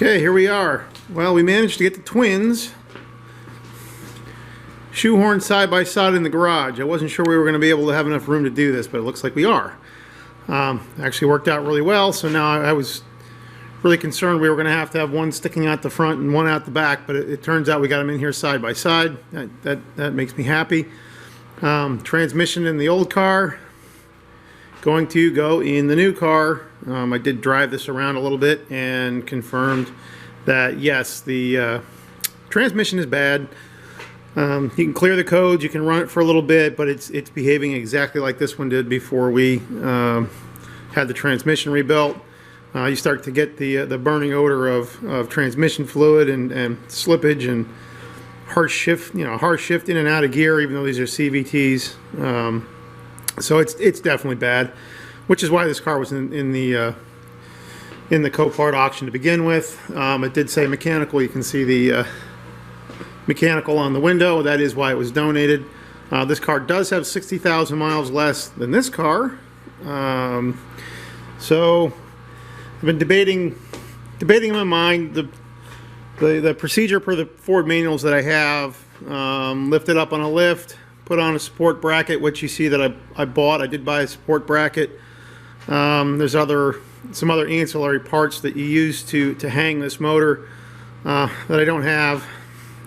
Okay, here we are. Well, we managed to get the twins shoehorned side by side in the garage. I wasn't sure we were going to be able to have enough room to do this, but it looks like we are. Actually worked out really well, so now I was really concerned we were going to have one sticking out the front and one out the back, but it turns out we got them in here side by side. That makes me happy. Transmission in the old car, going to go in the new car. I did drive this around a little bit and confirmed that yes, the transmission is bad. You can clear the codes, you can run it for a little bit, but it's behaving exactly like this one did before we had the transmission rebuilt. You start to get the burning odor of transmission fluid and slippage and harsh shift in and out of gear, even though these are CVTs. So it's definitely bad, which is why this car was in the Copart auction to begin with. It did say mechanical. You can see the mechanical on the window. That is why it was donated. This car does have 60,000 miles less than this car. So I've been debating in my mind the procedure per the Ford manuals that I have. Lift it up on a lift, put on a support bracket, which you see that I bought. I did buy a support bracket. There's some other ancillary parts that you use to hang this motor that I don't have,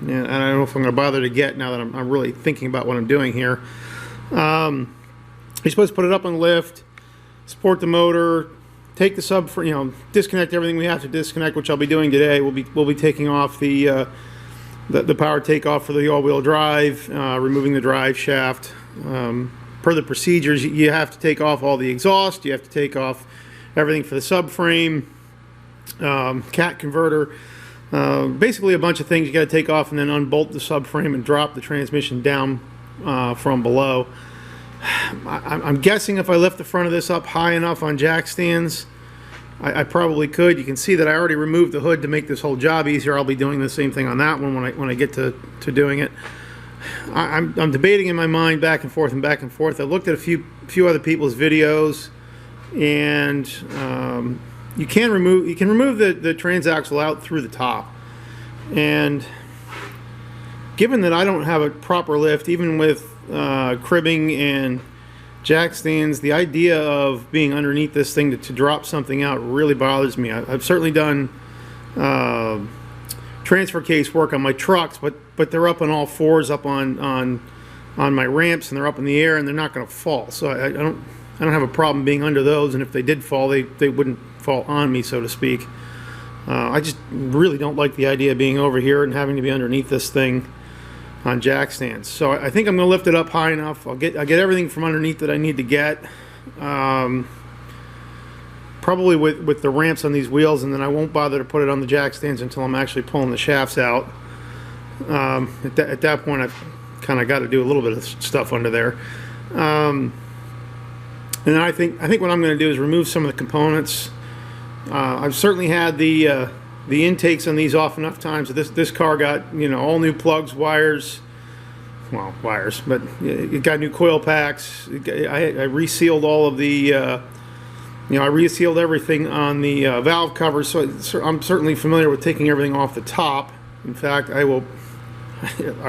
and I don't know if I'm going to bother to get now that I'm really thinking about what I'm doing here. You're supposed to put it up on lift, support the motor, take the disconnect everything we have to disconnect, which I'll be doing today. We'll be taking off the power takeoff for the all-wheel drive, removing the drive shaft. Per the procedures, you have to take off all the exhaust, you have to take off everything for the subframe, cat converter, basically a bunch of things you got to take off, and then unbolt the subframe and drop the transmission down from below. I'm guessing if I lift the front of this up high enough on jack stands, I probably could. You can see that I already removed the hood to make this whole job easier. I'll be doing the same thing on that one when I get to doing it. I'm debating in my mind back and forth and back and forth. I looked at a few other people's videos, and you can remove the transaxle out through the top. And given that I don't have a proper lift, even with cribbing and jack stands, the idea of being underneath this thing to drop something out really bothers me. I've certainly done transfer case work on my trucks, but they're up on all fours, up on my ramps, and they're up in the air, and they're not going to fall. So I don't have a problem being under those, and if they did fall, they wouldn't fall on me, so to speak. I just really don't like the idea of being over here and having to be underneath this thing on jack stands. So I think I'm going to lift it up high enough. I'll get everything from underneath that I need to get. Probably with the ramps on these wheels, and then I won't bother to put it on the jack stands until I'm actually pulling the shafts out. At that point, I've kind of got to do a little bit of stuff under there. And then I think what I'm going to do is remove some of the components. I've certainly had the intakes on these off enough times that this car got all new plugs, wires, but it got new coil packs. I resealed all of the I resealed everything on the valve covers, so I'm certainly familiar with taking everything off the top. In fact, I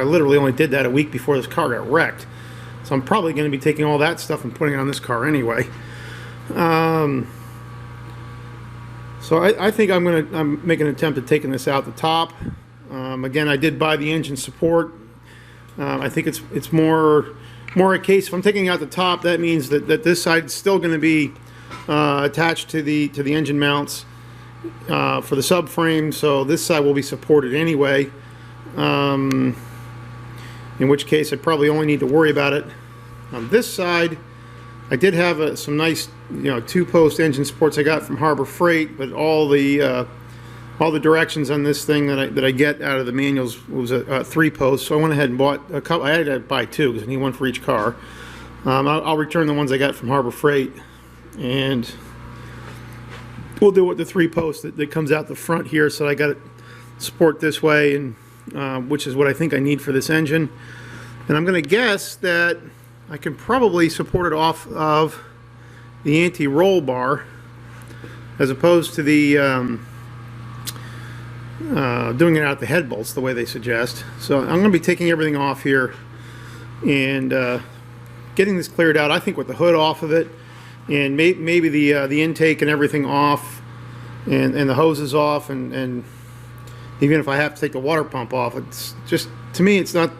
literally only did that a week before this car got wrecked, so I'm probably going to be taking all that stuff and putting it on this car anyway. So I think I'm making an attempt at taking this out the top. Again, I did buy the engine support. I think it's more a case, if I'm taking out the top, that means that this side's still going to be attached to the engine mounts for the subframe, so this side will be supported anyway. In which case I probably only need to worry about it on this side. I did have some nice, 2-post engine supports I got from Harbor Freight, but all the directions on this thing that I get out of the manuals was a 3-post. So I went ahead and bought a couple. I had to buy 2 because I need one for each car. I'll return the ones I got from Harbor Freight, and we'll do with the 3-post that comes out the front here. So I got it support this way, and which is what I think I need for this engine. And I'm going to guess that I can probably support it off of the anti-roll bar as opposed to the doing it out the head bolts the way they suggest. So I'm going to be taking everything off here and getting this cleared out. I think with the hood off of it, and maybe the intake and everything off, and the hoses off, and even if I have to take the water pump off, it's just, to me, it's not,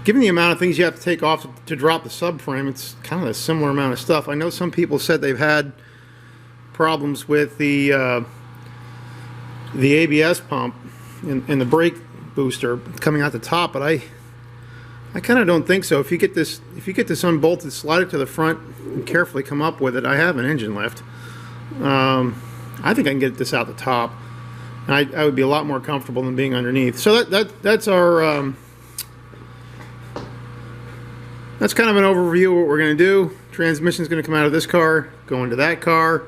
given the amount of things you have to take off to drop the subframe, it's kind of a similar amount of stuff. I know some people said they've had problems with the ABS pump and the brake booster coming out the top, but I kind of don't think so. If you get this unbolted, slide it to the front and carefully come up with it. I have an engine lift. I think I can get this out the top. And I would be a lot more comfortable than being underneath. So that's our that's kind of an overview of what we're going to do. Transmission is going to come out of this car, go into that car.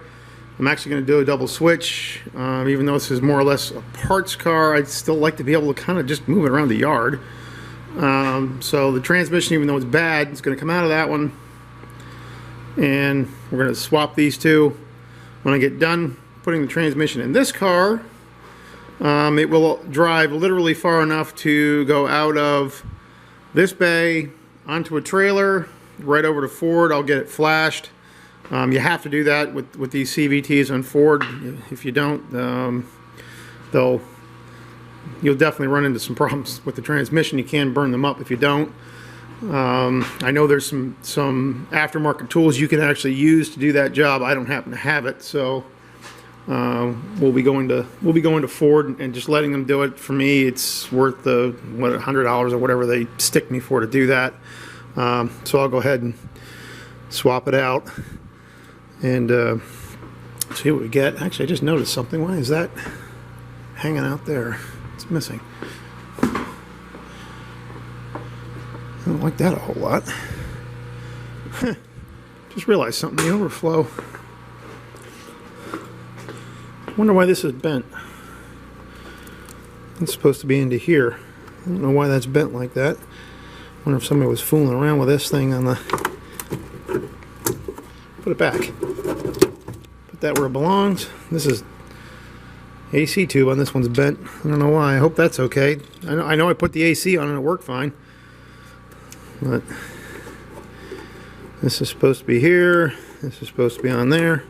I'm actually going to do a double switch. Even though this is more or less a parts car, I'd still like to be able to kind of just move it around the yard. So the transmission, even though it's bad, it's going to come out of that one. And we're going to swap these two. When I get done putting the transmission in this car, it will drive literally far enough to go out of this bay onto a trailer, right over to Ford. I'll get it flashed. You have to do that with these CVTs on Ford. If you don't, you'll definitely run into some problems with the transmission. You can burn them up if you don't. I know there's some aftermarket tools you can actually use to do that job. I don't happen to have it, so we'll be going to Ford and just letting them do it. For me, it's worth the $100 or whatever they stick me for to do that. So I'll go ahead and swap it out and see what we get. Actually, I just noticed something. Why is that hanging out there? It's missing. I don't like that a whole lot. Just realized something. The overflow. I wonder why this is bent. It's supposed to be into here. I don't know why that's bent like that. I wonder if somebody was fooling around with this thing on the... Put it back. Put that where it belongs. This is AC tube on this one's bent. I don't know why. I hope that's okay. I know I put the AC on and it worked fine. But this is supposed to be here. This is supposed to be on there.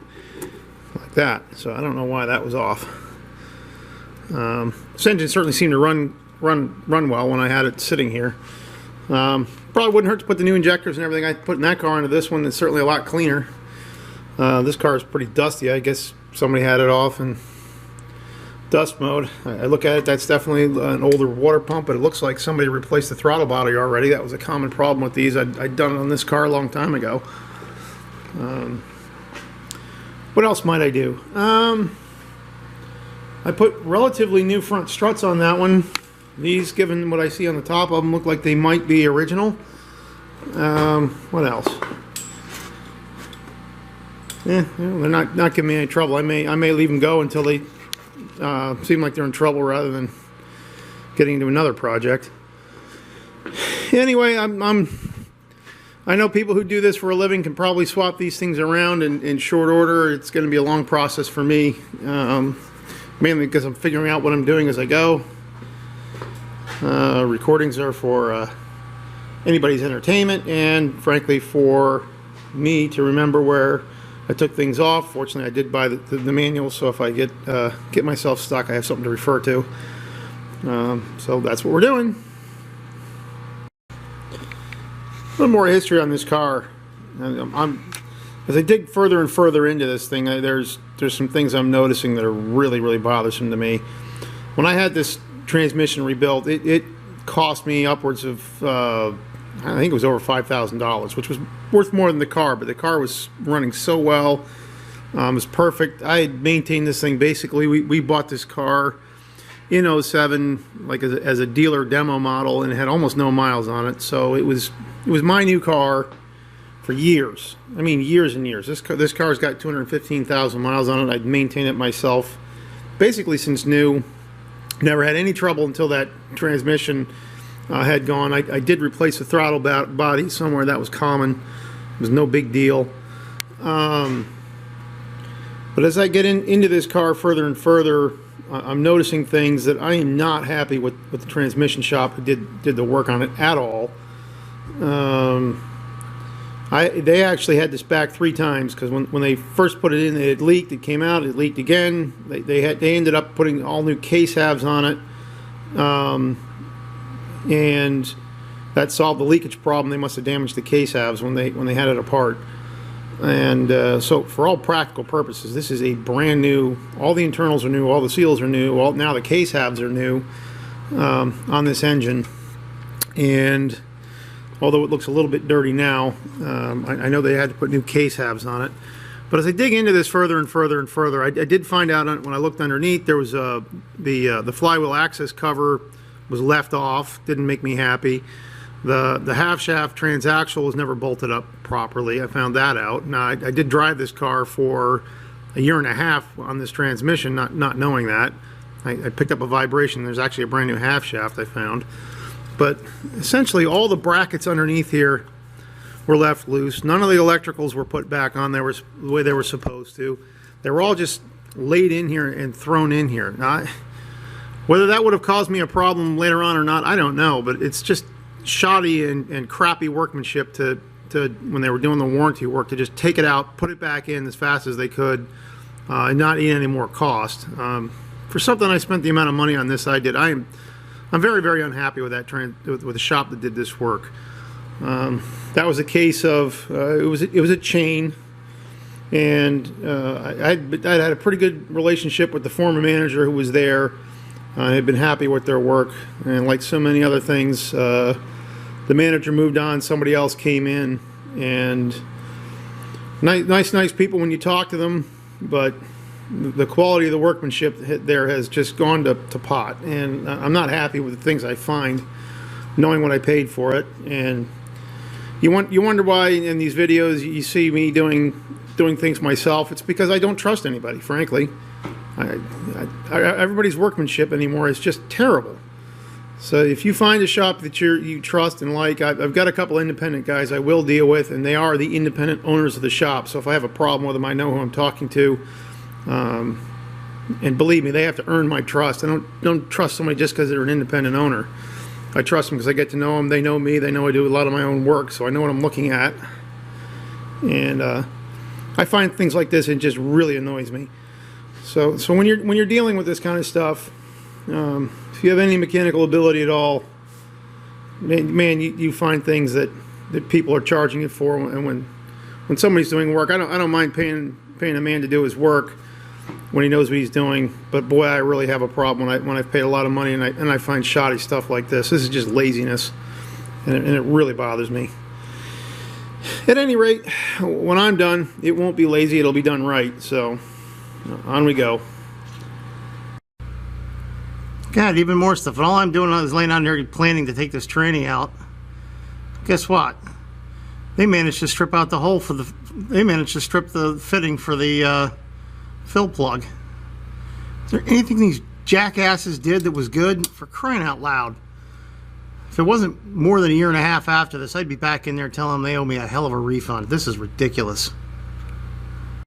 Like that. So I don't know why that was off. This engine certainly seemed to run well when I had it sitting here. Probably wouldn't hurt to put the new injectors and everything I put in that car into this one. It's certainly a lot cleaner. This car is pretty dusty. I guess somebody had it off in dust mode. I look at it, that's definitely an older water pump, but it looks like somebody replaced the throttle body already. That was a common problem with these. I'd done it on this car a long time ago. What else might I do? I put relatively new front struts on that one. These, given what I see on the top of them, look like they might be original. What else? They're not giving me any trouble. I may leave them go until they seem like they're in trouble rather than getting into another project. Anyway, I know people who do this for a living can probably swap these things around in short order. It's going to be a long process for me, mainly because I'm figuring out what I'm doing as I go. Recordings are for anybody's entertainment and, frankly, for me to remember where I took things off. Fortunately, I did buy the manual, so if I get myself stuck, I have something to refer to. So that's what we're doing. A little more history on this car. As I dig further and further into this thing, there's some things I'm noticing that are really, really bothersome to me. When I had this transmission rebuilt, it cost me upwards of I think it was over $5,000, which was worth more than the car, but the car was running so well. It was perfect. I had maintained this thing. Basically, we bought this car in 07, like as a dealer demo model, and it had almost no miles on it. So it was my new car for years. I mean, years and years. This car's got 215,000 miles on it. I'd maintained it myself basically since new. Never had any trouble until that transmission had gone. I did replace the throttle body somewhere. That was common. It was no big deal. But as I get into this car further and further, I'm noticing things that I am not happy with the transmission shop who did the work on it at all. They actually had this back 3 times, because when they first put it in, it had leaked. It came out, it leaked again. They ended up putting all new case halves on it, and that solved the leakage problem. They must have damaged the case halves when they had it apart. And so for all practical purposes, this is a brand new, all the internals are new, all the seals are new, now the case halves are new on this engine. And although it looks a little bit dirty now, I know they had to put new case halves on it. But as I dig into this further and further and further, I did find out when I looked underneath, there was the flywheel access cover was left off. Didn't make me happy. The half shaft transaxle was never bolted up properly. I found that out. Now I did drive this car for a year and a half on this transmission, not knowing that. I picked up a vibration. There's actually a brand new half shaft I found. But essentially all the brackets underneath here were left loose. None of the electricals were put back on there the way they were supposed to. They were all just laid in here and thrown in here. Now, whether that would have caused me a problem later on or not, I don't know, but it's just shoddy and crappy workmanship to when they were doing the warranty work, to just take it out, put it back in as fast as they could, and not eat any more cost. For something I spent the amount of money on this I did, I'm very, very unhappy with that with the shop that did this work. That was a case of it was a chain, and I'd had a pretty good relationship with the former manager who was there. I had been happy with their work, and like so many other things, the manager moved on, somebody else came in, and nice people when you talk to them, but the quality of the workmanship there has just gone to pot, and I'm not happy with the things I find, knowing what I paid for it. And you wonder why in these videos you see me doing things myself. It's because I don't trust anybody, frankly. Everybody's workmanship anymore is just terrible. So if you find a shop that you trust and like, I've got a couple independent guys I will deal with, and they are the independent owners of the shop. So if I have a problem with them, I know who I'm talking to. And believe me, they have to earn my trust. I don't trust somebody just because they're an independent owner. I trust them because I get to know them. They know me. They know I do a lot of my own work, so I know what I'm looking at. And I find things like this, it just really annoys me. So when you're dealing with this kind of stuff, if you have any mechanical ability at all, man, you find things that people are charging you for. And when somebody's doing work, I don't mind paying a man to do his work when he knows what he's doing. But boy, I really have a problem when I've paid a lot of money and I find shoddy stuff like this. This is just laziness, and it really bothers me. At any rate, when I'm done, it won't be lazy. It'll be done right. So on we go. God, even more stuff. And all I'm doing is laying down here planning to take this tranny out. Guess what? They managed to strip out the hole for the. They managed to strip the fitting for the fill plug. Is there anything these jackasses did that was good? For crying out loud! If it wasn't more than a year and a half after this, I'd be back in there telling them they owe me a hell of a refund. This is ridiculous.